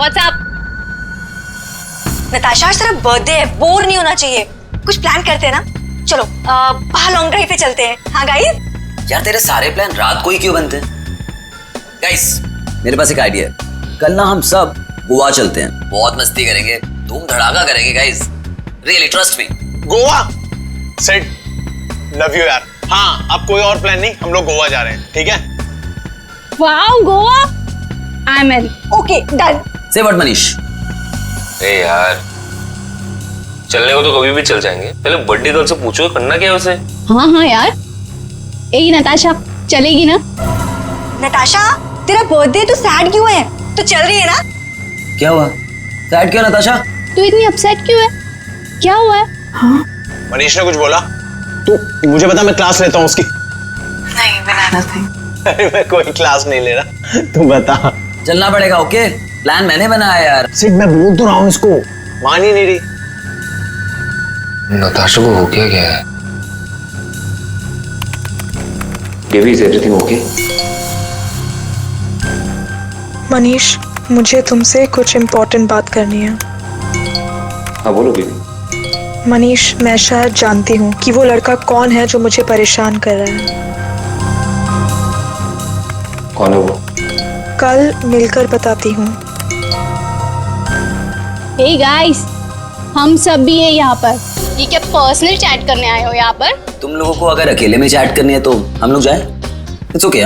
WhatsApp. Natasha आज तेरा birthday है, बोर नहीं होना चाहिए, कुछ प्लान करते हैं ना। चलो बाहर लॉन्ग ड्राइव पे चलते हैं। हाँ गाइस। यार तेरे सारे प्लान रात को ही क्यों बनते हैं? गाइस मेरे पास एक आइडिया है, कल ना हम सब गोवा चलते हैं, बहुत मस्ती करेंगे, धूम धड़ाका करेंगे guys, really trust me. Goa set, love you यार। हाँ अब कोई और प्लान नहीं, हम लोग गोवा जा रहे हैं, ठीक है? Wow Goa, I am in. Okay done. से व्हाट मनीष? ए यार चलने को तो कभी भी चल जाएंगे, पहले बर्थडे गर्ल से पूछो करना क्या है उसे। हाँ हाँ यार, ए नताशा चलेगी ना? नताशा तेरा बर्थडे, तू सैड क्यों है? तो चल रही है ना? क्या हुआ? सैड क्यों नताशा? तू इतनी अपसेट क्यों है? क्या हुआ है? हाँ मनीष ने कुछ बोला? तू मुझे बता, मैं क्लास लेता हूँ उसकी। नहीं बिना नथिंग। अरे मैं कोई क्लास नहीं ले रहा, तू बता। चलना पड़ेगा। ओके प्लान मैंने बनाया यार। सिट मैं बोल तो रहा हूँ इसको, मान ही नहीं रही। नताशा को हो क्या है? Baby is everything okay? Manish मुझे तुमसे कुछ इम्पोर्टेंट बात करनी है। हाँ बोलो बेबी। मनीष मैं शायद जानती हूँ कि वो लड़का कौन है जो मुझे परेशान कर रहा है। कौन है वो? कल मिलकर बताती हूँ। हे गाइस, हम सब भी है यहाँ पर। ये क्या पर्सनल चैट करने आए हो यहाँ पर? तुम लोगों को अगर अकेले में चैट करनी है तो हम लोग जाए। It's okay.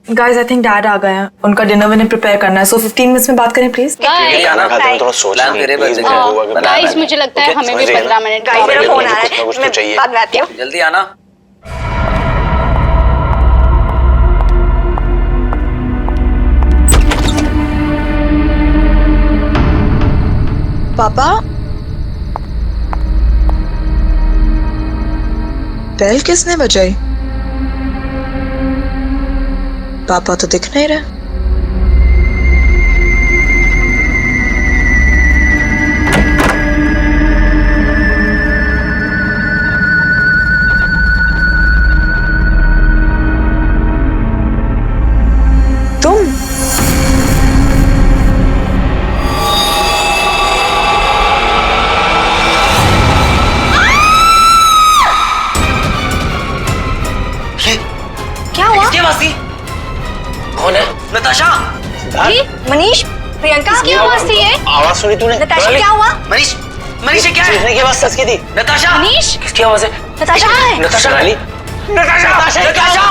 Guys I think dad आ गए हैं, उनका डिनर विनर प्रिपेयर करना है, सो 15 मिनट्स में बात करें प्लीज। खाना खाते हैं थोड़ा सोच प्लान मेरे बस है। गाइस मुझे लगता है हमें भी 15 मिनट गाइस मेरा फोन आ रहा कुछ ना कुछ है, तो चाहिए। मैं बाद में आती हूँ। जल्दी आना। पापा बेल किसने बजाई? पापा तो दिख नहीं रहे। तुम क्या हुआ? क्या बात थी? कौन है? नताशा। अरे मनीष, प्रियंका क्या आवाज थी ये? आवाज सुनी तूने? नताशा क्या हुआ? मनीष, मनीष ये क्या है? चीखने की आवाज सच की थी। नताशा। मनीष किसकी आवाज है? नताशा कहाँ है? नताशा रानी? नताशा। नताशा।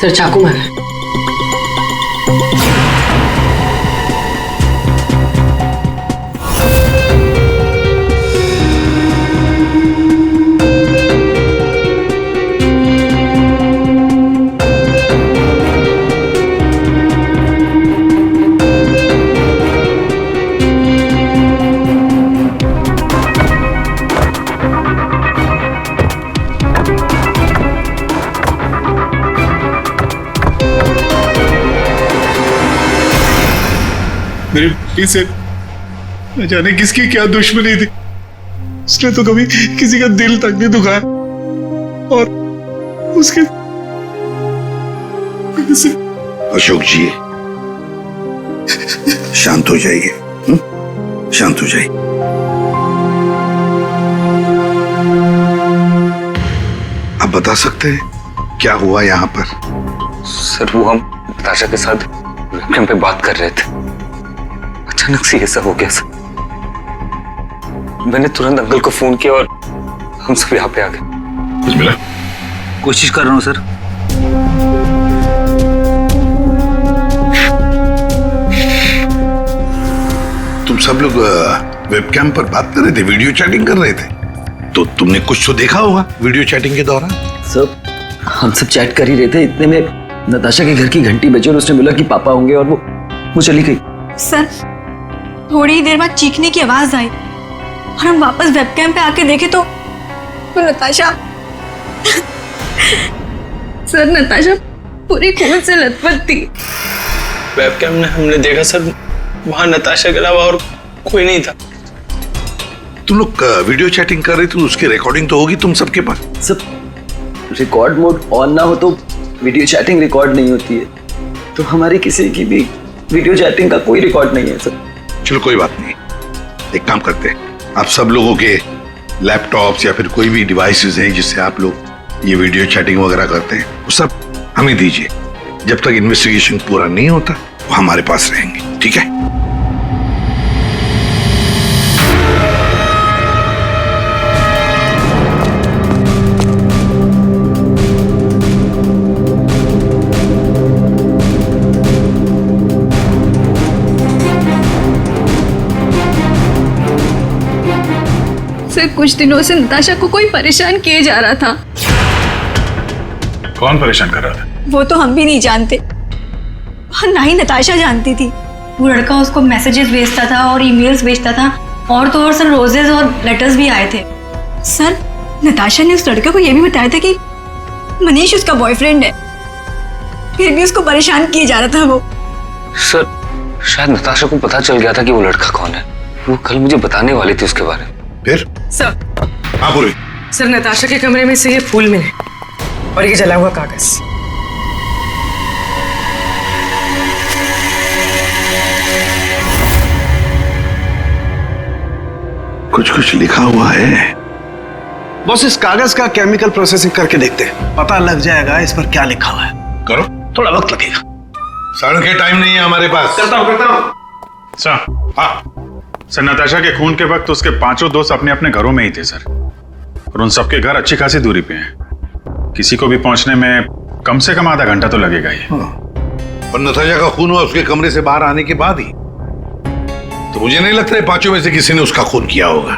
सर चाकू मारा है। मेरे बेटी से न जाने किसकी क्या दुश्मनी थी, उसने तो कभी किसी का दिल तक नहीं दुखाया और उसके अशोक जी शांत हो जाइए, शांत हो जाइए। आप बता सकते हैं क्या हुआ यहाँ पर? सर वो हम नताशा के साथ वेबकैम पे बात कर रहे थे, अचानक से ऐसा हो गया सर। मैंने तुरंत अंकल को फोन किया और हम सब यहाँ पे आ गए। कोशिश कर रहा हूँ सर। तुम सब लोग वेबकैम पर बात कर रहे थे, वीडियो चैटिंग कर रहे थे, तो तुमने कुछ तो देखा होगा वीडियो चैटिंग के दौरान। सर हम सब चैट कर ही रहे थे, इतने में नताशा के घर की घंटी बजी और उसने बोला कि पापा होंगे और वो चली गई। सर थोड़ी ही देर बाद चीखने की आवाज आई और हम वापस वेबकैम पे आके देखे तो नताशा सर नताशा पूरी खून से लथपथ थी। वेबकैम में हमने देखा सर, वहां नताशा के अलावा और कोई नहीं था। तुम लोग वीडियो चैटिंग कर रहे थे, उसकी रिकॉर्डिंग तो होगी तुम सबके पास। सब रिकॉर्ड मोड ऑन ना हो तो वीडियो चैटिंग रिकॉर्ड नहीं होती है, तो हमारी किसी की भी वीडियो चैटिंग का कोई रिकॉर्ड नहीं है सर। चलो कोई बात नहीं, एक काम करते हैं, आप सब लोगों के लैपटॉप्स या फिर कोई भी डिवाइसेस हैं जिससे आप लोग ये वीडियो चैटिंग वगैरह करते हैं, वो सब हमें दीजिए। जब तक इन्वेस्टिगेशन पूरा नहीं होता वो हमारे पास रहेंगे, ठीक है? सर कुछ दिनों से नताशा को कोई परेशान किए जा रहा था। कौन परेशान कर रहा था? वो तो हम भी नहीं जानते और ना ही नताशा जानती थी। वो लड़का उसको मैसेजेस भेजता था और ईमेल्स भेजता था, और तो और सर रोजेस और लेटर्स भी आए थे। सर नताशा ने उस लड़के को यह भी बताया था कि मनीष उसका बॉयफ्रेंड है, फिर भी उसको परेशान किए जा रहा था वो। सर शायद नताशा को पता चल गया था कि वो लड़का कौन है। वो कल मुझे बताने वाली थी उसके बारे में। फिर? सर हाँ बोलो। सर नताशा के कमरे में से ये फूल मिले और ये जला हुआ कागज। कुछ कुछ लिखा हुआ है। बॉस इस कागज का केमिकल प्रोसेसिंग करके देखते हैं, पता लग जाएगा इस पर क्या लिखा हुआ है। करो, थोड़ा वक्त लगेगा। सर के टाइम नहीं है हमारे पास। करता हूँ। सर हाँ, सर नताशा के खून के वक्त उसके पांचों दोस्त अपने अपने घरों में ही थे सर, और उन सबके घर अच्छी खासी दूरी पे हैं। किसी को भी पहुंचने में कम से कम आधा घंटा तो लगेगा ही। और नताशा का खून हुआ उसके कमरे से बाहर आने के बाद ही, तो मुझे नहीं लगता है पांचों में से किसी ने उसका खून किया होगा।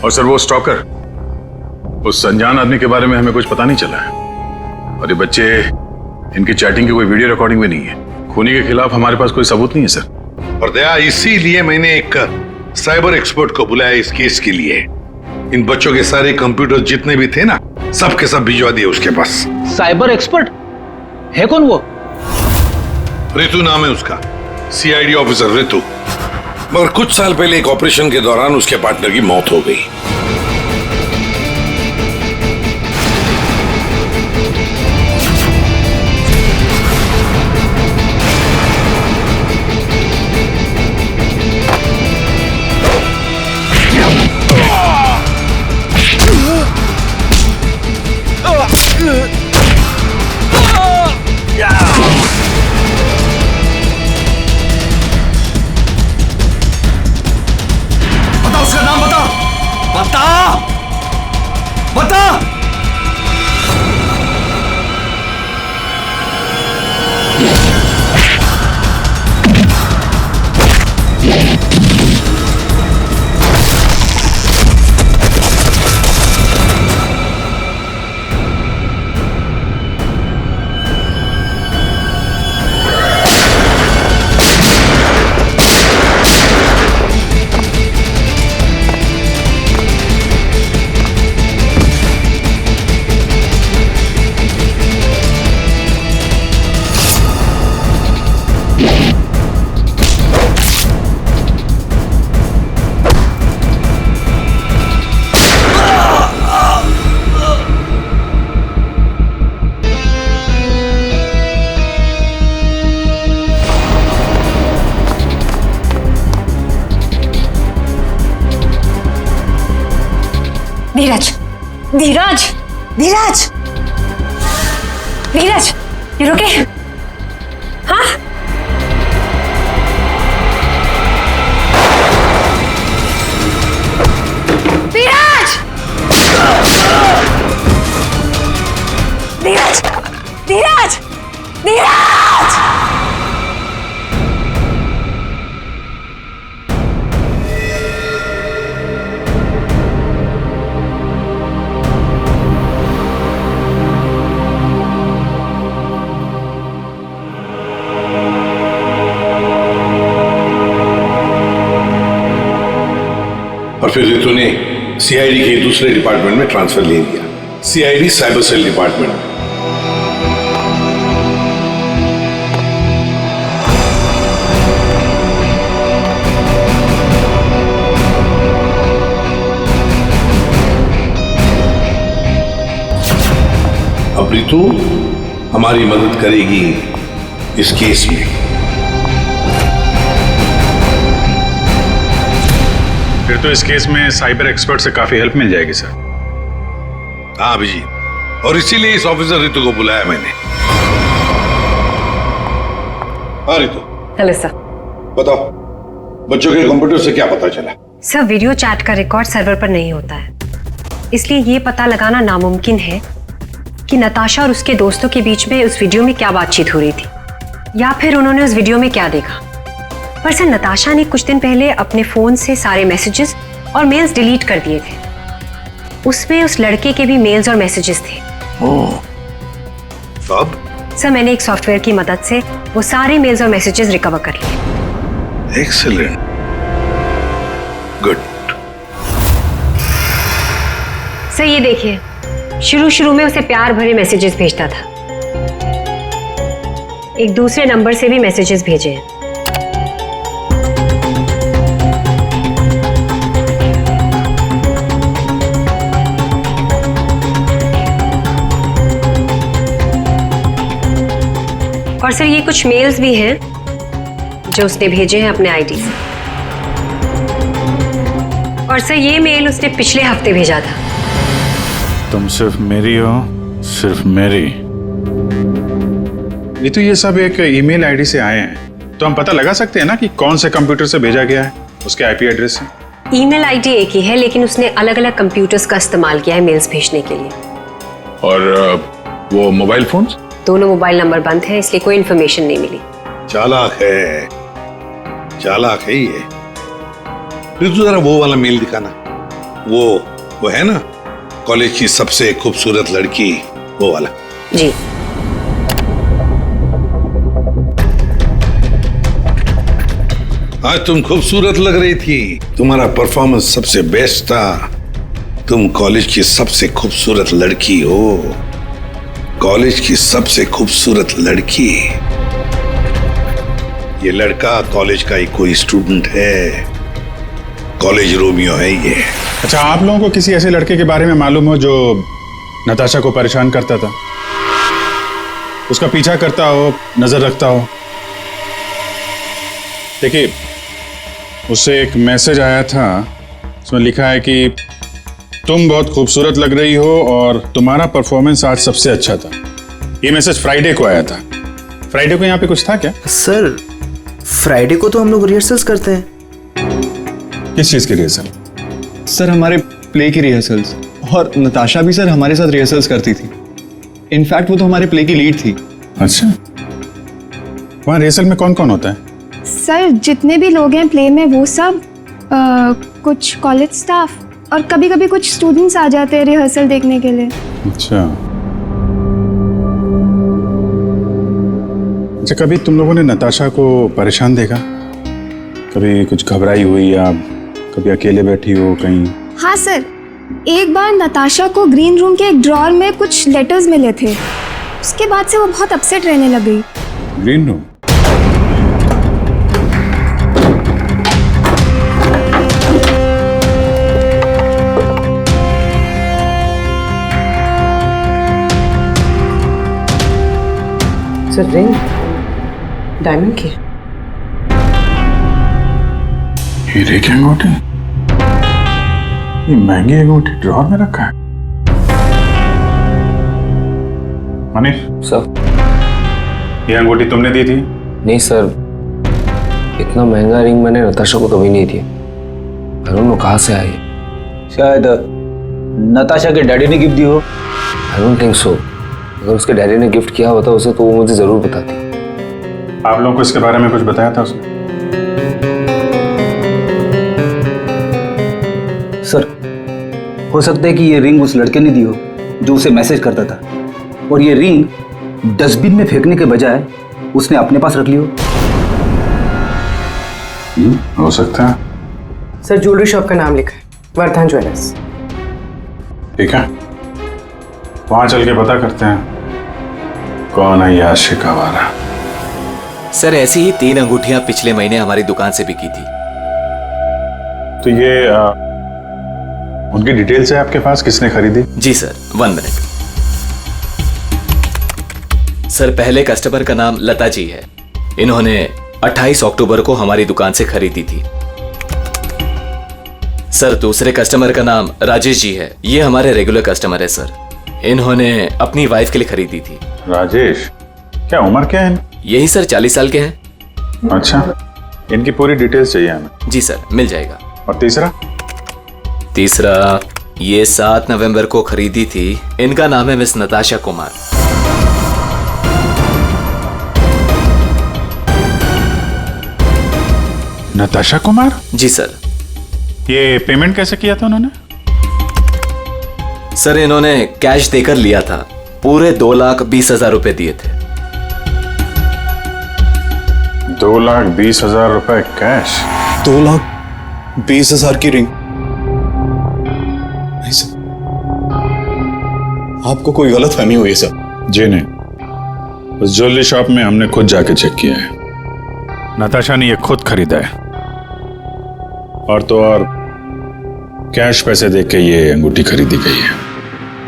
और सर वो स्टॉकर, उस अनजान आदमी के बारे में हमें कुछ पता नहीं चला है, और ये बच्चे, इनकी चैटिंग की कोई वीडियो रिकॉर्डिंग भी नहीं है। खूनी के खिलाफ हमारे पास कोई सबूत नहीं है सर। और दया, इसीलिए मैंने एक साइबर एक्सपर्ट को बुलाया इस केस के लिए। इन बच्चों के सारे कंप्यूटर जितने भी थे ना, सब के सब भिजवा दिए उसके पास। साइबर एक्सपर्ट है कौन वो? ऋतु नाम है उसका, सीआईडी ऑफिसर ऋतु। मगर कुछ साल पहले एक ऑपरेशन के दौरान उसके पार्टनर की मौत हो गई। धीरज, धीरज, धीरज, धीरज, ये रुके? हाँ? धीरज! धीरज! धीरज! धीरज! और फिर रितु ने सीआईडी के दूसरे डिपार्टमेंट में ट्रांसफर ले लिया, सीआईडी साइबर सेल डिपार्टमेंट। अब रितु हमारी मदद करेगी इस केस में। फिर तो इस केस में साइबर एक्सपर्ट से काफी हेल्प मिल जाएगी सर। हाँ अभिजीत, और इसीलिए इस ऑफिसर रितु को बुलाया मैंने। हाँ रितु। Hello sir. बताओ, बच्चों के कंप्यूटर से क्या पता चला? सर, वीडियो चैट का रिकॉर्ड सर्वर पर नहीं होता है, इसलिए ये पता लगाना नामुमकिन है कि नताशा और उसके दोस्तों के बीच में उस वीडियो में क्या बातचीत हो रही थी, या फिर उन्होंने उस वीडियो में क्या देखा। पर सर, नताशा ने कुछ दिन पहले अपने फोन से सारे मैसेजेस और मेल्स डिलीट कर दिए थे। उसमें उस लड़के के भी मेल्स और मैसेजेस थे। सब? सर, मैंने एक सॉफ्टवेयर की मदद से वो सारे मेल्स और मैसेजेस रिकवर कर लिए। Excellent, good. सर ये देखिए, शुरू में उसे प्यार भरे मैसेजेस भेजता था। एक दूसरे नंबर से भी मैसेजेस भेजे हैं। और सर, ये कुछ मेल्स भी हैं जो उसने भेजे हैं अपने आईडी से। और सर, ये मेल उसने पिछले हफ्ते भेजा था। तुम सिर्फ मेरी हो, सिर्फ मेरी। ये तो ये सब एक ईमेल आईडी से आए हैं, तो हम पता लगा सकते हैं ना कि कौन से कंप्यूटर से भेजा गया है, उसके आईपी एड्रेस से। ईमेल आईडी एक ही है, लेकिन उसने अलग अलग कंप्यूटर्स का इस्तेमाल किया है मेल्स भेजने के लिए। और वो मोबाइल फोन्स? दोनों मोबाइल नंबर बंद हैं, इसलिए कोई इन्फॉर्मेशन नहीं मिली। चालाक है, चालाक है ये। रितु जरा वो वाला मेल दिखाना। वो है ना, कॉलेज की सबसे खूबसूरत लड़की, वो वाला। जी। आज तुम खूबसूरत लग रही थी, तुम्हारा परफॉर्मेंस सबसे बेस्ट था। तुम कॉलेज की सबसे खूबसूरत लड़की हो, कॉलेज की सबसे खूबसूरत लड़की। ये लड़का कॉलेज का ही कोई स्टूडेंट है, कॉलेज रोमियो है ये। अच्छा, आप लोगों को किसी ऐसे लड़के के बारे में मालूम हो जो नताशा को परेशान करता था, उसका पीछा करता हो, नजर रखता हो? देखिए, उससे एक मैसेज आया था, उसमें लिखा है कि तुम बहुत खूबसूरत लग रही हो और तुम्हारा परफॉर्मेंस आज सबसे अच्छा था। ये मैसेज फ्राइडे को आया था। फ्राइडे को यहाँ पे कुछ था क्या? सर, फ्राइडे को तो हम लोग रिहर्सल्स करते हैं। किस चीज की रिहर्सल? सर, हमारे प्ले की रिहर्सल्स। और नताशा भी सर हमारे साथ रिहर्सल्स करती थी। इनफैक्ट वो तो हमारे प्ले की लीड थी। अच्छा, वहाँ रिहर्सल में कौन कौन होता है? सर, जितने भी लोग हैं प्ले में वो सब, कुछ कॉलेज स्टाफ और कभी कभी कुछ स्टूडेंट्स आ जाते हैं रिहर्सल देखने के लिए। अच्छा, कभी तुम लोगों ने नताशा को परेशान देखा? कभी कुछ घबराई हुई या कभी अकेले बैठी हो कहीं? हाँ सर, एक बार नताशा को ग्रीन रूम के एक ड्रॉअर में कुछ लेटर्स मिले थे। उसके बाद से वो बहुत अपसेट रहने लग गई। Green room? Sir, ring diamond की। हीरे की अंगूठी? ये महंगी अंगूठी ड्रॉअर में रखा है? मनीष सर, ये अंगूठी तुमने दी थी? नहीं सर, इतना महंगा रिंग मैंने नताशा को कभी नहीं दिया। आई डोंट नो कहाँ से आई। शायद नताशा के डैडी ने गिफ्ट दी हो। I don't think so. अगर उसके डैडी ने गिफ्ट किया होता उसे तो वो मुझे जरूर बताती। आप लोगों को इसके बारे में कुछ बताया था उसने? सर, हो सकता है कि ये रिंग उस लड़के ने दी हो जो उसे मैसेज करता था, और ये रिंग डस्टबिन में फेंकने के बजाय उसने अपने पास रख ली हो। हो सकता है। सर, ज्वेलरी शॉप का नाम लिखा है। वर्धन ज्वेलर्स। ठीक है, वहां चल के पता करते हैं कौन है ये आशिक आवारा। सर ऐसी ही 3 अंगूठियां पिछले महीने हमारी दुकान से बिकी थी। तो ये उनकी डिटेल्स है आपके पास, किसने खरीदी? जी सर, 1 मिनट। सर पहले कस्टमर का नाम लता जी है। इन्होंने 28 अक्टूबर को हमारी दुकान से खरीदी थी। सर दूसरे कस्टमर का नाम राजेश जी है। ये हमारे रेगुलर कस्टमर है सर। इन्होंने अपनी वाइफ के लिए खरीदी थी। राजेश, क्या उम्र क्या है? यही सर 40 साल के हैं। अच्छा, इनकी पूरी डिटेल्स चाहिए हमें। जी सर, मिल जाएगा। और तीसरा ये 7 नवंबर को खरीदी थी। इनका नाम है मिस नताशा कुमार। नताशा कुमार? जी सर। ये पेमेंट कैसे किया था उन्होंने? सर इन्होंने कैश देकर लिया था। पूरे 2,20,000 रुपए दिए थे। 2,20,000 रुपए कैश? 2,20,000 की रिंग? नहीं सर, आपको कोई गलत फहमी हुई है सर। जी नहीं, उस ज्वेलरी शॉप में हमने खुद जाके चेक किया है। नताशा ने ये खुद खरीदा है, और तो और कैश पैसे देके के ये अंगूठी खरीदी गई है।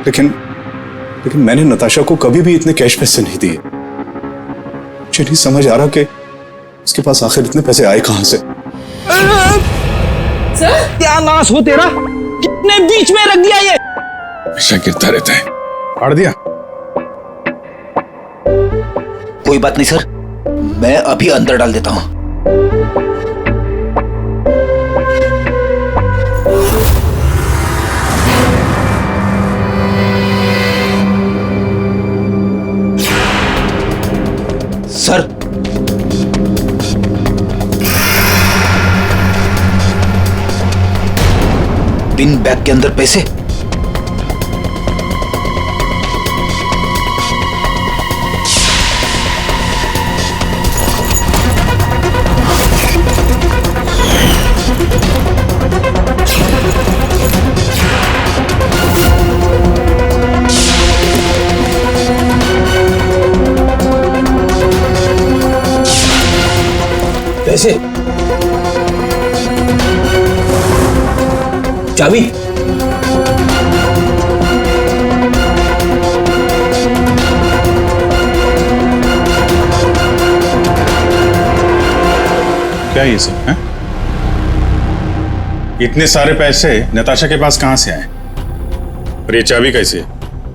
लेकिन मैंने नताशा को कभी भी इतने कैश पैसे नहीं दिए। मुझे नहीं समझ आ रहा कि उसके पास आखिर इतने पैसे आए कहां से। सर क्या नाश हो तेरा, कितने बीच में रख दिया ये। हमेशा गिरता रहता है। फाड़ दिया? कोई बात नहीं सर, मैं अभी अंदर डाल देता हूं। सर पिन बैग के अंदर पैसे। पैसे, चाबी, क्या ये सब है? इतने सारे पैसे नताशा के पास कहां से आए? और ये चाबी कैसे है?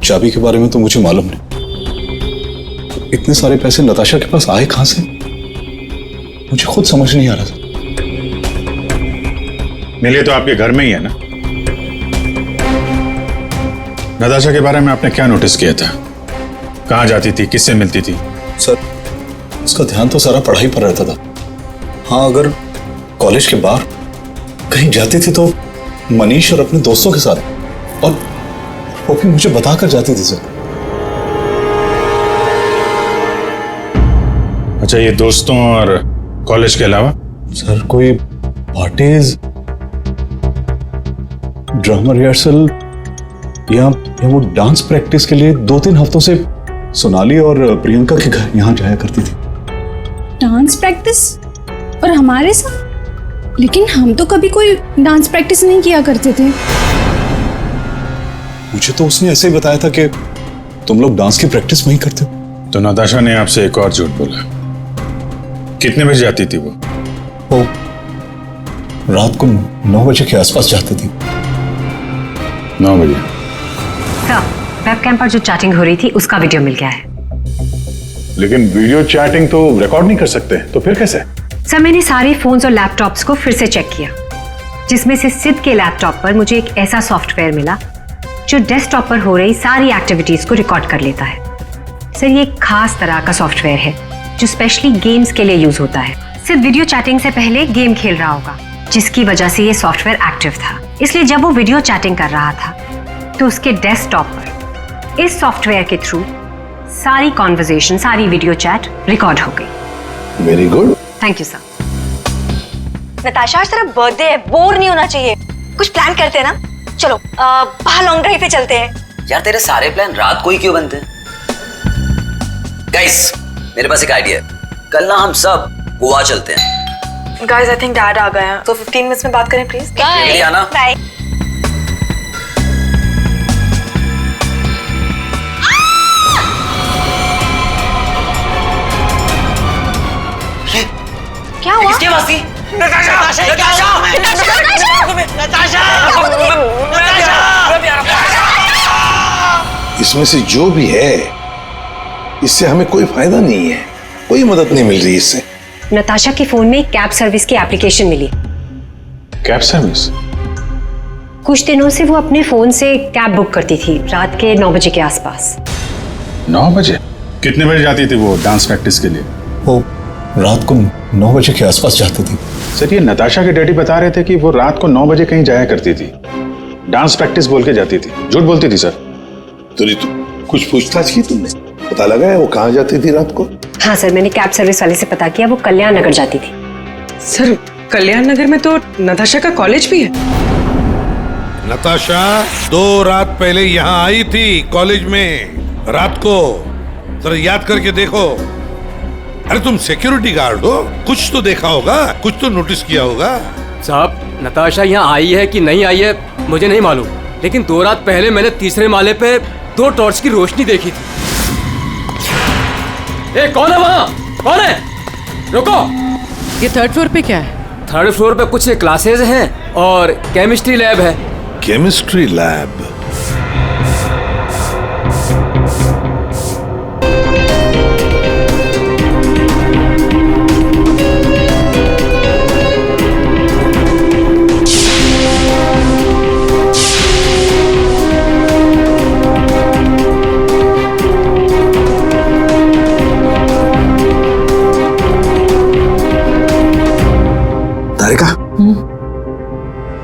चाबी के बारे में तो मुझे मालूम नहीं। इतने सारे पैसे नताशा के पास आए कहां से, मुझे खुद समझ नहीं आ रहा था। मिले तो आपके घर में ही है ना? नताशा के बारे में आपने क्या नोटिस किया था? कहां जाती थी, किससे मिलती थी? सर उसका ध्यान तो सारा पढ़ाई पर रहता था। हाँ, अगर कॉलेज के बाहर कहीं जाती थी तो मनीष और अपने दोस्तों के साथ, और वो भी मुझे बताकर जाती थी सर। अच्छा, ये दोस्तों और कॉलेज के अलावा? सर कोई पार्टीज, ड्रामा रिहर्सल या वो डांस प्रैक्टिस के लिए 2-3 हफ्तों से सोनाली और प्रियंका के घर यहाँ जाया करती थी। Dance practice? और हमारे साथ? लेकिन हम तो कभी कोई डांस प्रैक्टिस नहीं किया करते थे। मुझे तो उसने ऐसे ही बताया था कि तुम लोग डांस की प्रैक्टिस वहीं करते हो। तो नताशा ने आपसे एक और झूठ बोला। कितने बजे जाती थी वो? रात को 9 बजे के आसपास जाती थी। 9 बजे? सर वेबकैम पर जो चैटिंग हो रही थी उसका वीडियो मिल गया है। लेकिन वीडियो चैटिंग तो रिकॉर्ड नहीं कर सकते, तो फिर कैसे? सर मैंने सारे फोन्स और लैपटॉप्स को फिर से चेक किया, जिसमें से सिद्ध के लैपटॉप पर मुझे एक ऐसा सॉफ्टवेयर मिला जो डेस्कटॉप पर हो रही सारी एक्टिविटीज को रिकॉर्ड कर लेता है। सर ये एक खास तरह का सॉफ्टवेयर है जो स्पेशली गेम्स के लिए यूज होता है। सिर्फ वीडियो चैटिंग से पहले गेम खेल रहा होगा, जिसकी वजह से ये सॉफ्टवेयर एक्टिव था। इसलिए जब वो वीडियो चैटिंग कर रहा था तो उसके डेस्कटॉप पर इस सॉफ्टवेयर के थ्रू सारी कॉन्वर्सेशन, सारी वीडियो चैट रिकॉर्ड हो गई। Very good, thank you sir. Natasha आज तेरा बर्थडे है, बोर नहीं होना चाहिए। कुछ प्लान करते हैं ना। चलो बाहर लॉन्ग ड्राइव पे चलते हैं। यार तेरे सारे प्लान रात को ही क्यों बनते हैं? गाइस मेरे पास एक आइडिया है, कल ना हम सब गोवा चलते हैं। गाइस आई थिंक डैड आ गए हैं, तो 15 मिनट्स में बात करें प्लीज। बाय आना। बाय। क्या हुआ? किसकी आवाज थी? इसमें से जो भी है इससे हमें कोई फायदा नहीं है, कोई मदद नहीं मिल रही इससे। नताशा के फोन में कैब सर्विस की एप्लीकेशन मिली। Cab service? कुछ दिनों से वो अपने फोन से कैब बुक करती थी रात के 9 बजे के आसपास। 9 बजे? कितने बजे जाती थी वो डांस प्रैक्टिस के लिए? वो रात को 9 बजे के आसपास जाती थी। सर ये नताशा के डैडी बता रहे थे कि वो रात को 9 बजे कहीं जाया करती थी, डांस प्रैक्टिस बोल के जाती थी। झूठ बोलती थी सर? तो कुछ पूछताछ की तुमने? पता लगा है वो कहाँ जाती थी रात को? हाँ सर, मैंने कैब सर्विस वाले से पता किया, वो कल्याण नगर जाती थी। सर कल्याण नगर में तो नताशा का कॉलेज भी है। नताशा 2 रात पहले यहाँ आई थी कॉलेज में रात को, जरा याद करके देखो। अरे तुम सिक्योरिटी गार्ड हो, कुछ तो देखा होगा, कुछ तो नोटिस किया होगा। साहब नताशा यहाँ आई है कि नहीं आई है मुझे नहीं मालूम, लेकिन 2 रात पहले मैंने 3रे माले पे 2 टॉर्च की रोशनी देखी थी। ए कौन है वहाँ? कौन है? रुको। ये 3rd फ्लोर पे क्या है? 3rd फ्लोर पे कुछ क्लासेस हैं और केमिस्ट्री लैब है। Chemistry lab?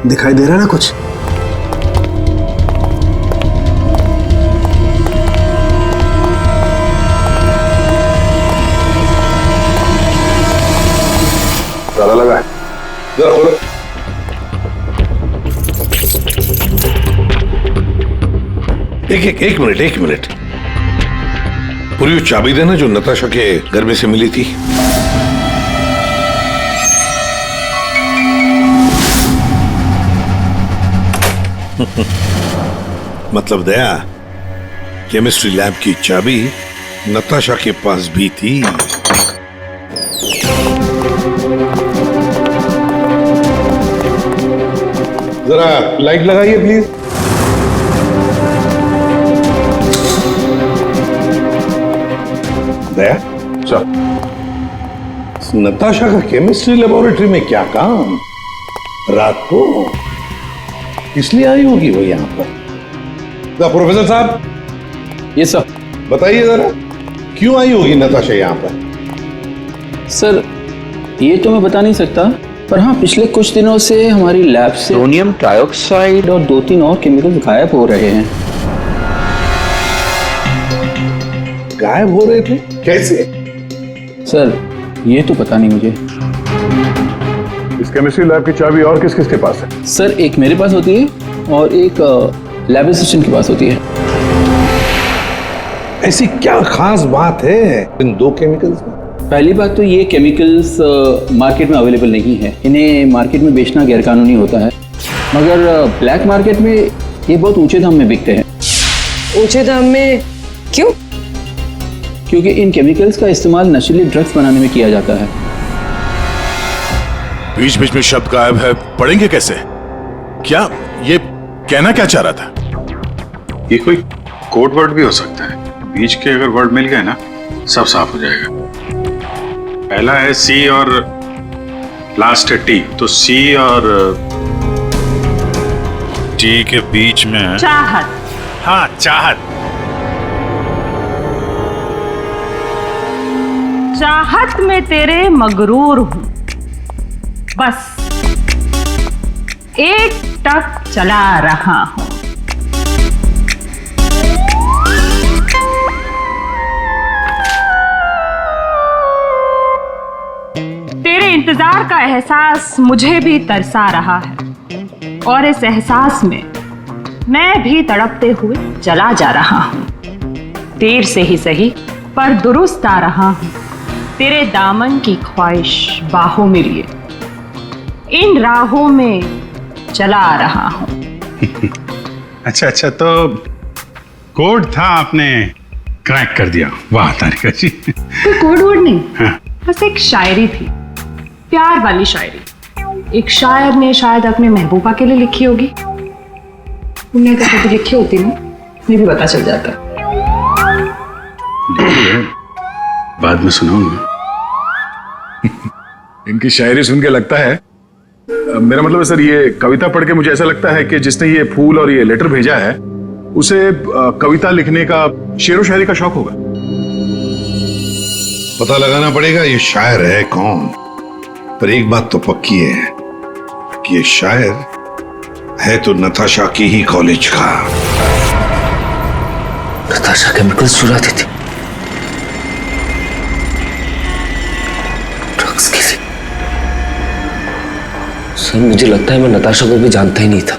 दिखाई दे रहा ना कुछ? ताला लगा है, जरा खोलो। एक मिनट पूरी चाबी देना जो नताशा के घर में से मिली थी। मतलब दया, केमिस्ट्री लैब की चाबी नताशा के पास भी थी। जरा लाइट लगाइए प्लीज। दया चल, नताशा का केमिस्ट्री लेबोरेटरी में क्या काम रात को? इसलिए आई होगी वो यहाँ पर। प्रोफेसर साहब। ये सर बताइए जरा, क्यों आई होगी नताशा यहाँ पर? सर ये तो मैं बता नहीं सकता, पर हाँ पिछले कुछ दिनों से हमारी लैब से सोडियम ट्राइऑक्साइड और 2-3 और केमिकल्स गायब हो रहे हैं। गायब हो रहे थे? कैसे? सर ये तो पता नहीं मुझे। इस केमिस्ट्री लैब की चाबी और किस किस के पास है? सर एक मेरे पास होती है और एक लैब असिस्टेंट के पास होती है। ऐसी क्या खास बात है इन 2 केमिकल्स में? पहली बात तो ये केमिकल्स मार्केट में अवेलेबल नहीं है, इन्हें मार्केट में बेचना गैरकानूनी होता है, मगर ब्लैक मार्केट में ये बहुत ऊंचे दाम में बिकते हैं। ऊंचे दाम में क्यों? क्योंकि इन केमिकल्स का इस्तेमाल नशीले ड्रग्स बनाने में किया जाता है। बीच बीच में शब्द गायब है, पढ़ेंगे कैसे? क्या ये कहना क्या चाह रहा था? ये कोई कोड वर्ड भी हो सकता है, बीच के अगर वर्ड मिल गए ना सब साफ हो जाएगा। पहला है सी और लास्ट है टी, तो सी और टी के बीच में है चाहत। हाँ चाहत। चाहत में तेरे मगरूर हूं, बस एक टक चला रहा हूं। तेरे इंतजार का एहसास मुझे भी तरसा रहा है। और इस एहसास में मैं भी तड़पते हुए चला जा रहा हूं। देर से ही सही पर दुरुस्त आ रहा हूं, तेरे दामन की ख्वाहिश बाहों में लिए इन राहों में चला आ रहा हूं। अच्छा अच्छा, तो कोड था, आपने क्रैक कर दिया। वाह तारिका जी। कोई कोड वोड नहीं, बस एक शायरी थी, प्यार वाली शायरी। एक शायर ने शायद अपने महबूबा के लिए लिखी होगी। तुमने अगर कभी लिखी होती ना, मुझे भी पता चल जाता। बाद में सुनाऊंगा। इनकी शायरी सुन के लगता है, मेरा मतलब है सर, ये कविता पढ़ के मुझे ऐसा लगता है कि जिसने ये फूल और ये लेटर भेजा है उसे कविता लिखने का, शेरो शायरी का शौक होगा। पता लगाना पड़ेगा ये शायर है कौन। पर एक बात तो पक्की है कि ये शायर है तो नताशा की ही कॉलेज का। नताशा केमिकल्स चुराती थी ड्रग्स के लिए। सर मुझे लगता है मैं नताशा को भी जानता ही नहीं था।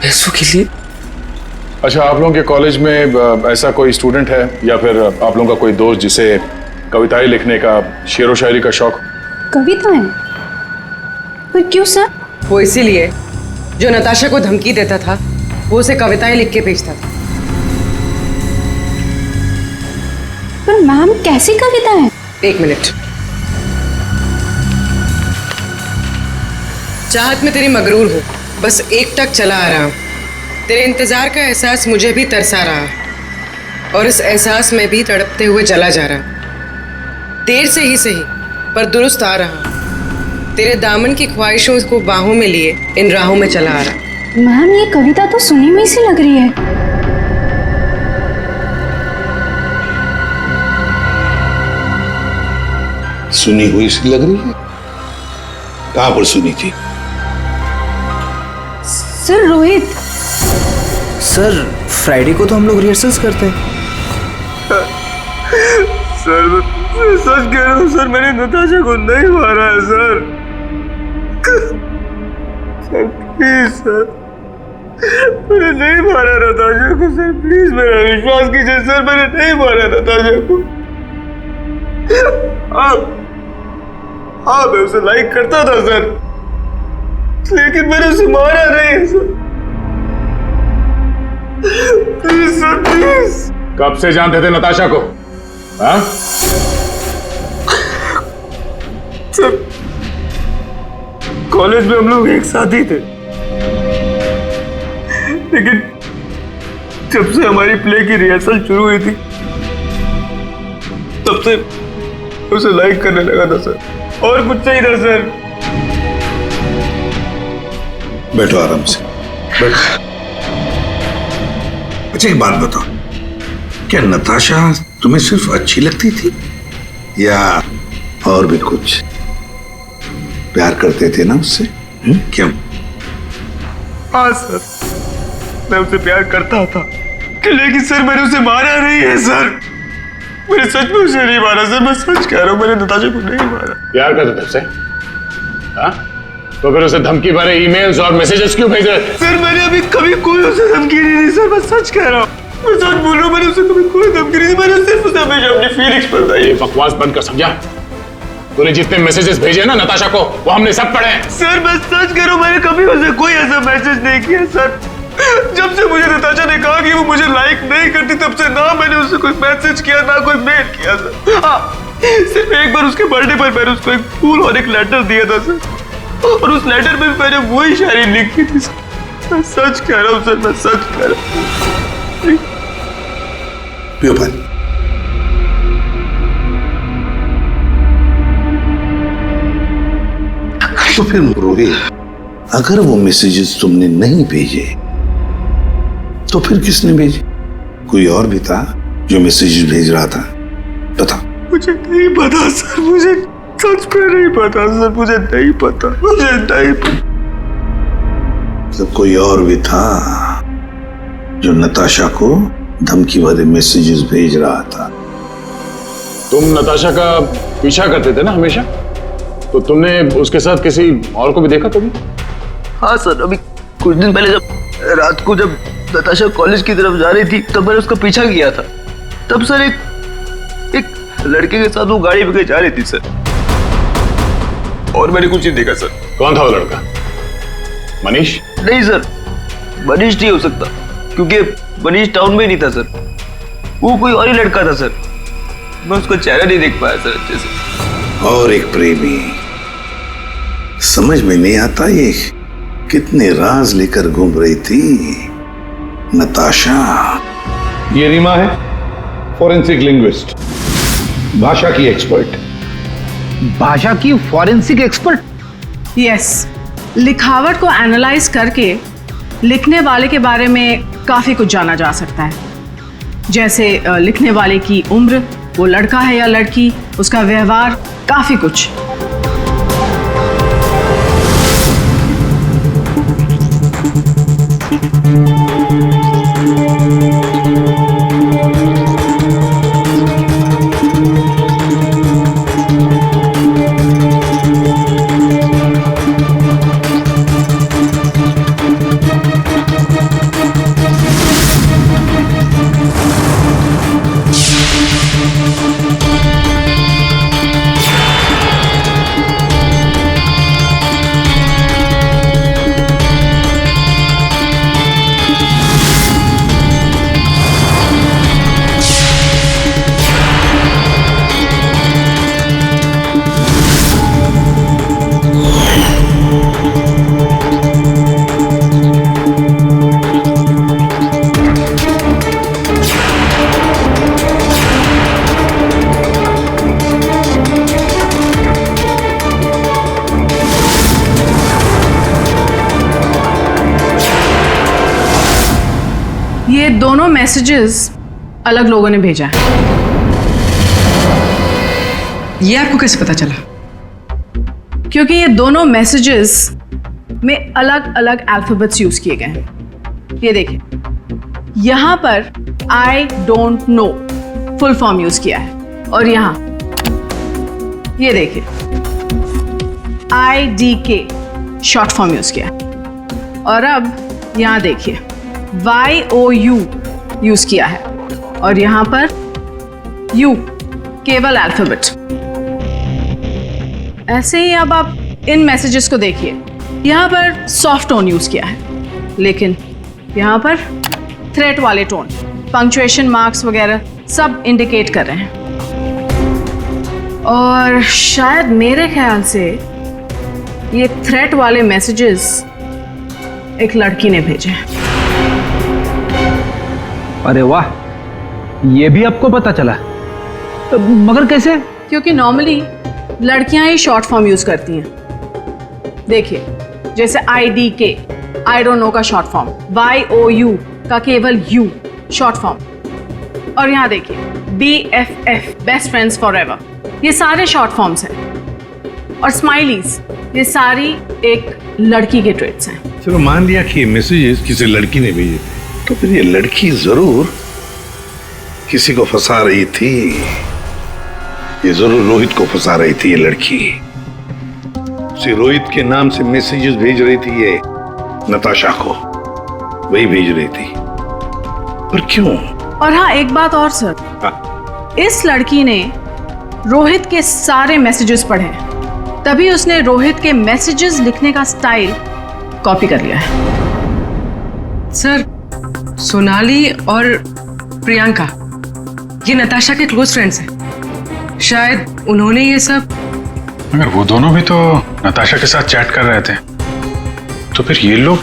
पैसों के लिए। अच्छा, आप लोगों के कॉलेज में ऐसा कोई स्टूडेंट है या फिर आप लोगों का कोई दोस्त जिसे कविताएं लिखने का, शेरो शायरी का शौक? कविताएं? पर क्यों सर? वो इसीलिए जो नताशा को धमकी देता था वो उसे कविताएं लिख के भेजता था। पर मैम कैसी कविताएं? एक मिनट। चाहत में तेरी मगरूर हूँ, बस एक टक चला आ रहा हूँ। तेरे इंतजार का एहसास मुझे भी तरसा रहा और इस एहसास में भी तड़पते हुए जला जा रहा। देर से ही सही पर दुरुस्त आ रहा। तेरे दामन की ख्वाहिशों को बाहों में लिए इन राहों में चला आ रहा। मैम ये कविता तो सुनी हुई सी लग रही है। सुनी हुई सी लग रही है? कहां पर सुनी थी? सर रोहित। सर फ्राइडे को तो हम लोग रिहर्सल्स करते हैं। सर मैं सच कह रहा हूँ सर, मैंने नताशा को नहीं मारा है सर। सर प्लीज सर, मैंने नहीं मारा नताशा को सर, प्लीज मेरा विश्वास कीजिए सर, मैंने नहीं मारा नताशा को। मैं उसे लाइक करता था सर, लेकिन मैंने उसे मारा नहीं सर। Please sir please. कब से जानते थे नताशा को? हाँ? सर कॉलेज में हम लोग एक साथ ही थे, लेकिन जब से हमारी प्ले की रिहर्सल शुरू हुई थी तब से उसे लाइक करने लगा था सर, और कुछ नहीं था सर। बैठो आराम से, बैठो। अच्छा एक बात बताओ, क्या नताशा तुम्हें सिर्फ अच्छी लगती थी या और भी कुछ? प्यार करते थे ना उससे? क्यों? हाँ सर, मैं उसे प्यार करता था, लेकिन सर मैंने उसे मारा नहीं है सर। मैंने सच में उसे नहीं मारा सर, मैं सच कह रहा हूँ, मैंने नताशा को नहीं मारा। प्यार करते थे उससे? हाँ? तो फिर उसे धमकी भरे ईमेल्स और मैसेजेस क्यों भेजे? सर मैंने अभी कभी कोई उसे धमकी नहीं दी सर, मैं सच कह रहा हूँ, मैं सच बोल रहा हूँ, मैंने उसे कभी कोई धमकी नहीं दी, मैंने सिर्फ उसे हमेशा अपनी फीलिंग्स बताई। ये बकवास बंद कर, समझा? तूने जितने मैसेजेस भेजे ना नताशा को, वो हमने सब पढ़े। सर मैं सच कह रहा हूँ, मैंने कभी उसे कोई ऐसा मैसेज नहीं किया सर। जब से मुझे नताशा ने कहा कि वो मुझे लाइक नहीं करती, तब से ना मैंने उसे कोई मैसेज किया ना कोई मेल किया सर। हाँ, सिर्फ एक बार उसके बर्थडे पर मैंने उसको एक फूल और एक लेटर दिया था सर, और उस लेटर में मैंने वही शायरी लिखी थी सर। मैं सच कह रहा हूँ सर, मैं सच कह रहा हूँ। पियो पानी। तो फिर रोहित, अगर वो मैसेजेस तुमने नहीं भेजे तो फिर किसने भेजे? कोई और भी था जो मैसेजेस भेज रहा था? बताओ। मुझे नहीं पता सर, मुझे सच में नहीं पता सर, मुझे नहीं पता, मुझे नहीं पता। तो कोई और भी था जो नताशा को धमकी भरे मैसेजेस भेज रहा था? तुम नताशा का पीछा करते थे ना हमेशा, तो तुमने उसके साथ किसी और को भी देखा कभी? हाँ सर, अभी कुछ दिन पहले जब रात को जब नताशा कॉलेज की तरफ जा रही थी तब मैंने उसका पीछा किया था। तब सर एक लड़के के साथ वो गाड़ी पे जा रही थी सर, और मैंने कुछ नहीं देखा सर। कौन था वो लड़का? मनीष? नहीं सर, मनीष नहीं हो सकता क्योंकि मनीष टाउन में ही नहीं था सर, वो कोई और ही लड़का था सर। मैं उसका चेहरा नहीं देख पाया सर अच्छे से। और एक प्रेमी, समझ में नहीं आता ये कितने राज लेकर घूम रही थी नताशा। ये रीमा है, फॉरेंसिक लिंग्विस्ट, भाषा की एक्सपर्ट। भाषा की फॉरेंसिक एक्सपर्ट? यस, लिखावट को एनालाइज करके लिखने वाले के बारे में काफी कुछ जाना जा सकता है, जैसे लिखने वाले की उम्र, वो लड़का है या लड़की, उसका व्यवहार, काफी कुछ। ये दोनों मैसेजेस अलग लोगों ने भेजा है। ये आपको कैसे पता चला? क्योंकि ये दोनों मैसेजेस में अलग अलग अल्फाबेट्स यूज किए गए हैं। ये देखिए, यहां पर I don't know full form use किया है, और यहां ये देखिए IDK शॉर्ट फॉर्म यूज किया है, और अब यहां देखिए YOU यूज किया है, और यहां पर U केवल अल्फाबेट। ऐसे ही अब आप इन मैसेजेस को देखिए, यहां पर सॉफ्ट टोन यूज किया है, लेकिन यहां पर थ्रेट वाले टोन, पंक्चुएशन मार्क्स वगैरह सब इंडिकेट कर रहे हैं। और शायद मेरे ख्याल से ये थ्रेट वाले मैसेजेस एक लड़की ने भेजे हैं। अरे वाह, ये भी आपको पता चला? मगर कैसे? क्योंकि नॉर्मली लड़कियां ही शॉर्ट फॉर्म यूज करती हैं। देखिए, जैसे IDK आई डोंट नो का शॉर्ट फॉर्म, YOU का केवल U शॉर्ट फॉर्म, और यहां देखिए BFF बेस्ट फ्रेंड्स फॉरएवर, ये सारे शॉर्ट फॉर्म्स हैं। और स्माइलीज, ये सारी एक लड़की के ट्रेट्स हैं। चलो मान लिया कि ये मैसेजेस किसी लड़की ने भेजे थे, तो फिर ये लड़की जरूर किसी को फंसा रही थी। ये जरूर रोहित को फंसा रही थी ये लड़की। उसे रोहित के नाम से मैसेजेस भेज रही थी ये नताशा को, वही भेज रही थी। पर क्यों? और हाँ, एक बात और सर, इस लड़की ने रोहित के सारे मैसेजेस पढ़े, तभी उसने रोहित के मैसेजेस लिखने का स्टाइल कॉपी कर लिया है। सर, सोनाली और प्रियंका ये नताशा के क्लोज फ्रेंड्स हैं, शायद उन्होंने ये सब। मगर वो दोनों भी तो नताशा के साथ चैट कर रहे थे, तो फिर ये लोग।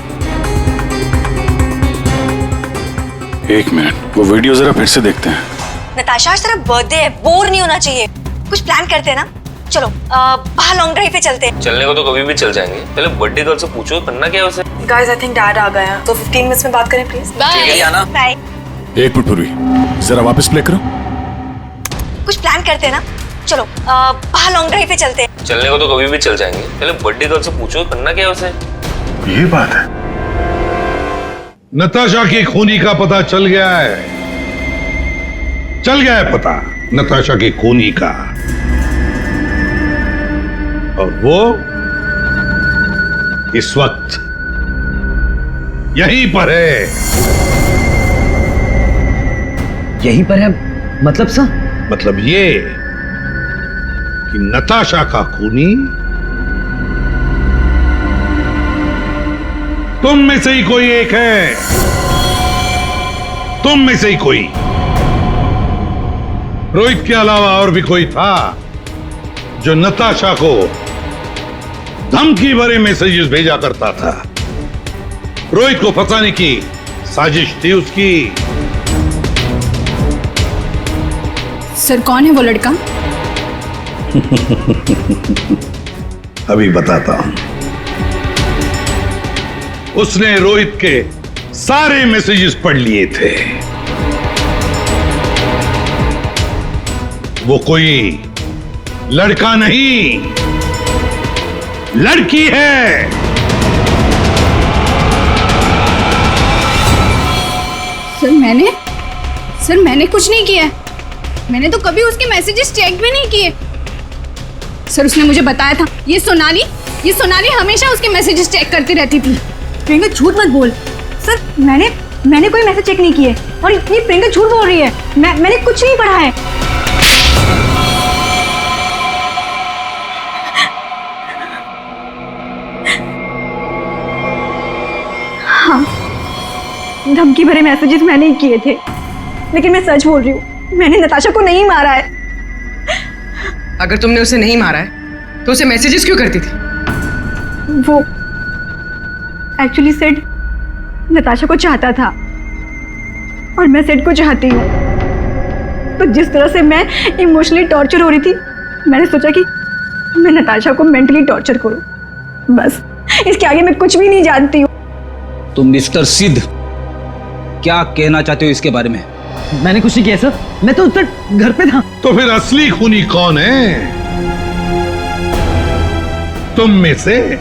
एक मिनट, वो वीडियो जरा फिर से देखते हैं। नताशा, आज तेरा बर्थडे है, बोर नहीं होना चाहिए, कुछ प्लान करते हैं ना। चलो बाहर लॉन्ग ड्राइव पे चलते हैं। चलने को तो कभी भी चल जाएंगे, पहले बर्थडे गर्ल से पूछो करना क्या है उसे। गाइस, आई थिंक डैड आ गए हैं, तो 15 मिनट्स में बात करें प्लीज। बाय। एक मिनट पूर्वी, जरा वापस प्ले करो। कुछ प्लान करते हैं ना। चलो बाहर लॉन्ग ड्राइव पे चलते हैं। चलने को तो कभी भी चल जाएंगे, पहले बर्थडे गर्ल से पूछो करना क्या है उसे। ये बात है। नताशा की खूनी का पता चल गया है, चल गया है पता नताशा की खूनी का। और वो इस वक्त यहीं पर है। यहीं पर है मतलब सर? मतलब ये कि नताशा का खूनी तुम में से ही कोई एक है। तुम में से ही कोई। रोहित के अलावा और भी कोई था जो नताशा को धमकी भरे मैसेजेस भेजा करता था। रोहित को फंसाने की साजिश थी उसकी। सर कौन है वो लड़का? अभी बताता हूं। उसने रोहित के सारे मैसेजेस पढ़ लिए थे। वो कोई लड़का नहीं, लड़की है। सर मैंने कुछ नहीं किया। मैंने तो कभी उसके मैसेजेस चेक भी नहीं किए। सर उसने मुझे बताया था ये सोनाली हमेशा उसके मैसेजेस चेक करती रहती थी। प्रियंका झूठ मत बोल। सर मैंने कोई मैसेज चेक नहीं किए और ये प्रियंका झूठ बोल रही है। मैंने कुछ नहीं पढ़ा है। हाँ, धमकी भरे मैसेजेस मैंने ही किए थे, लेकिन मैं सच बोल रही हूँ, मैंने नताशा को नहीं मारा है। अगर तुमने उसे नहीं मारा है तो उसे मैसेजेस क्यों करती थी? वो एक्चुअली सेड नताशा को चाहता था और मैं सेड को चाहती हूँ। तो जिस तरह से मैं इमोशनली टॉर्चर हो रही थी, मैंने सोचा कि मैं नताशा को मेंटली टॉर्चर करूँ। बस इसके आगे मैं कुछ भी नहीं जानती हूँ। तुम मिस्टर सिद्ध क्या कहना चाहते हो इसके बारे में? मैंने कुछ नहीं किया सर, मैं तो उस पर घर पे था। तो फिर असली खूनी कौन है? तुम में से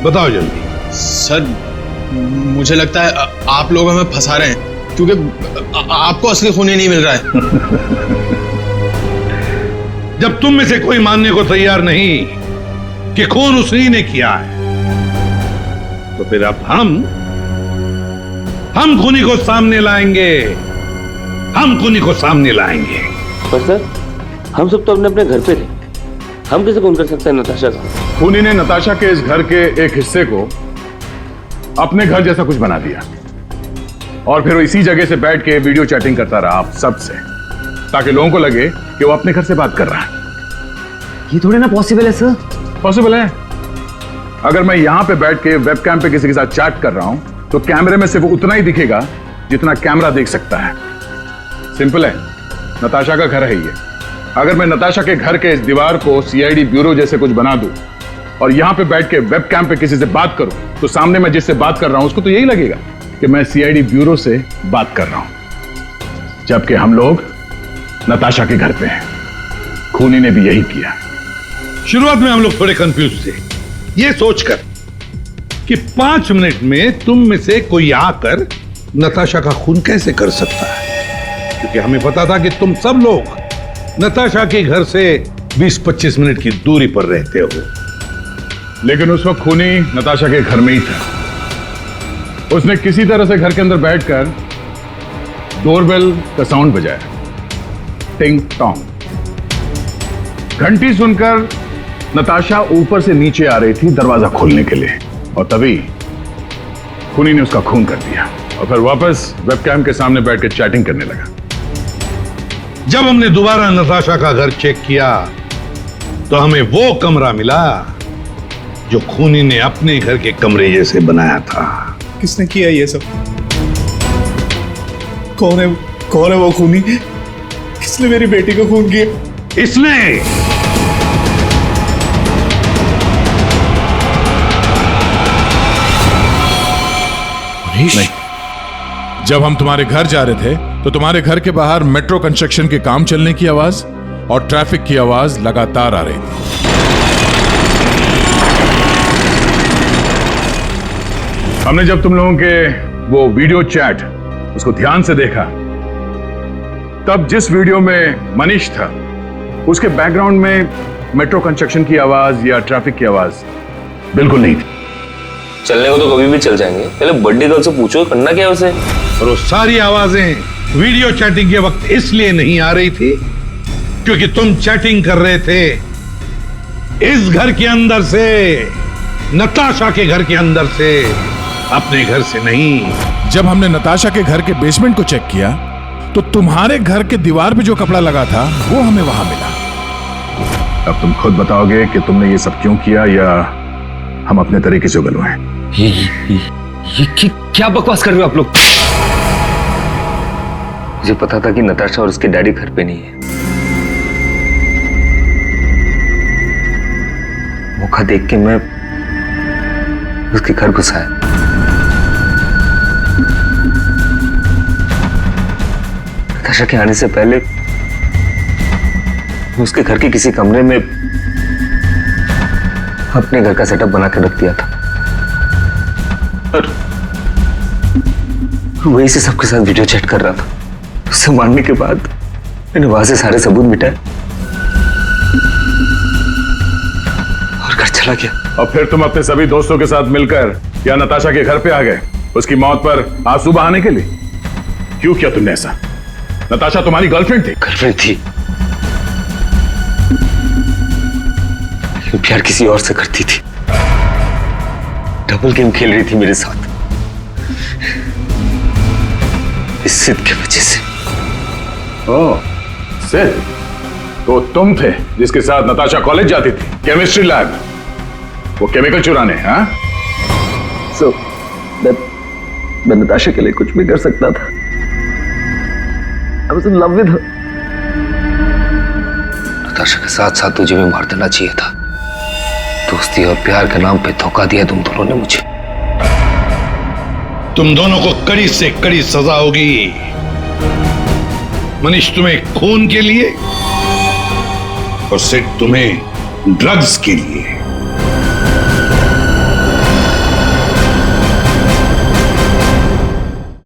बताओ जल्दी। सर मुझे लगता है आप लोग हमें फंसा रहे हैं, क्योंकि आपको असली खूनी नहीं मिल रहा है। जब तुम में से कोई मानने को तैयार नहीं कि खून उसी ने किया है, तो फिर अब हम खूनी को सामने लाएंगे। हम खूनी को सामने लाएंगे। पर सर हम सब तो अपने अपने घर पे थे, हम कैसे खून कर सकते हैं नताशा का? खूनी ने नताशा के इस घर के एक हिस्से को अपने घर जैसा कुछ बना दिया और फिर वो इसी जगह से बैठ के वीडियो चैटिंग करता रहा आप सब से, ताकि लोगों को लगे कि वो अपने घर से बात कर रहा है। ये थोड़ी ना पॉसिबल है सर। पॉसिबल है। अगर मैं यहां पे बैठ के वेबकैम पे किसी के साथ चैट कर रहा हूं तो कैमरे में सिर्फ उतना ही दिखेगा जितना कैमरा देख सकता है। सिंपल है, नताशा का घर है ये। अगर मैं नताशा के घर के इस दीवार को सीआईडी ब्यूरो जैसे कुछ बना दूं और यहां पे बैठ के वेबकैम पे किसी से बात करूं, तो सामने मैं जिससे बात कर रहा हूं उसको तो यही लगेगा कि मैं सीआईडी ब्यूरो से बात कर रहा हूं, जबकि हम लोग नताशा के घर पे हैं। खूनी ने भी यही किया। शुरुआत में हम लोग थोड़े कंफ्यूज थे, ये सोचकर कि 5 मिनट में तुम में से कोई आकर नताशा का खून कैसे कर सकता है, क्योंकि हमें पता था कि तुम सब लोग नताशा के घर से 20-25 मिनट की दूरी पर रहते हो। लेकिन उस वक्त खूनी नताशा के घर में ही था। उसने किसी तरह से घर के अंदर बैठकर डोरबेल का साउंड बजाया, टिंग टोंग। घंटी सुनकर नताशा ऊपर से नीचे आ रही थी दरवाजा खोलने के लिए, और तभी खूनी ने उसका खून कर दिया और फिर वापस वेबकैम के सामने बैठ के चैटिंग करने लगा। जब हमने दोबारा नताशा का घर चेक किया तो हमें वो कमरा मिला जो खूनी ने अपने घर के कमरे जैसे बनाया था। किसने किया ये सब? कौन है वो खूनी? किसने मेरी बेटी को खून किया? इसने। नहीं, जब हम तुम्हारे घर जा रहे थे तो तुम्हारे घर के बाहर मेट्रो कंस्ट्रक्शन के काम चलने की आवाज और ट्रैफिक की आवाज लगातार आ रही थी। हमने जब तुम लोगों के वो वीडियो चैट उसको ध्यान से देखा, तब जिस वीडियो में मनीष था उसके बैकग्राउंड में मेट्रो कंस्ट्रक्शन की आवाज या ट्रैफिक की आवाज बिल्कुल नहीं थी। चलने को तो कभी भी चल जाएंगे, पहले बर्थडे गर्ल से पूछो करना क्या है उसे। और वो सारी आवाजें वीडियो चैटिंग के वक्त इसलिए नहीं आ रही थी क्योंकि तुम चैटिंग कर रहे थे इस घर के अंदर से, नताशा के घर के अंदर से, अपने घर से नहीं। जब हमने नताशा के घर के बेसमेंट को चेक किया तो तुम्हारे घर के दीवार पे जो कपड़ा लगा था वो हमें वहां मिला। अब तुम खुद बताओगे कि तुमने ये सब क्यों किया या हम अपने तरीके से उगलवाएं? ये क्या बकवास कर रहे हो आप लोग? मुझे पता था कि नताशा और उसके डैडी घर पे नहीं है। मौका देख के मैं उसके घर घुस आया। नताशा के आने से पहले मैं उसके घर के किसी कमरे में अपने घर का सेटअप बना के रख दिया था और वहीं से सबके साथ वीडियो चैट कर रहा था। उससे मारने के बाद मैंने वहां से सारे सबूत मिटाए और घर चला गया। और फिर तुम अपने सभी दोस्तों के साथ मिलकर या नताशा के घर पे आ गए उसकी मौत पर आंसू बहाने के लिए। क्यों किया तुमने ऐसा? नताशा तुम्हारी गर्लफ्रेंड थी। गर्लफ्रेंड थी, लेकिन प्यार किसी और से करती थी। डबल गेम खेल रही थी मेरे साथ, इस सिद्ध के वजह से। ओह, सिद्ध तो तुम थे जिसके साथ नताशा कॉलेज जाती थी, केमिस्ट्री लैब, वो केमिकल चुराने। हाँ, मैं नताशा के लिए कुछ भी कर सकता था। I was in love with her. Natasha के साथ साथ तुझे भी मार देना चाहिए था। दोस्ती और प्यार के नाम पे धोखा दिया तुम दोनों ने मुझे। तुम दोनों को कड़ी से कड़ी सजा होगी। मनीष तुम्हें खून के लिए और सिड तुम्हें ड्रग्स के लिए।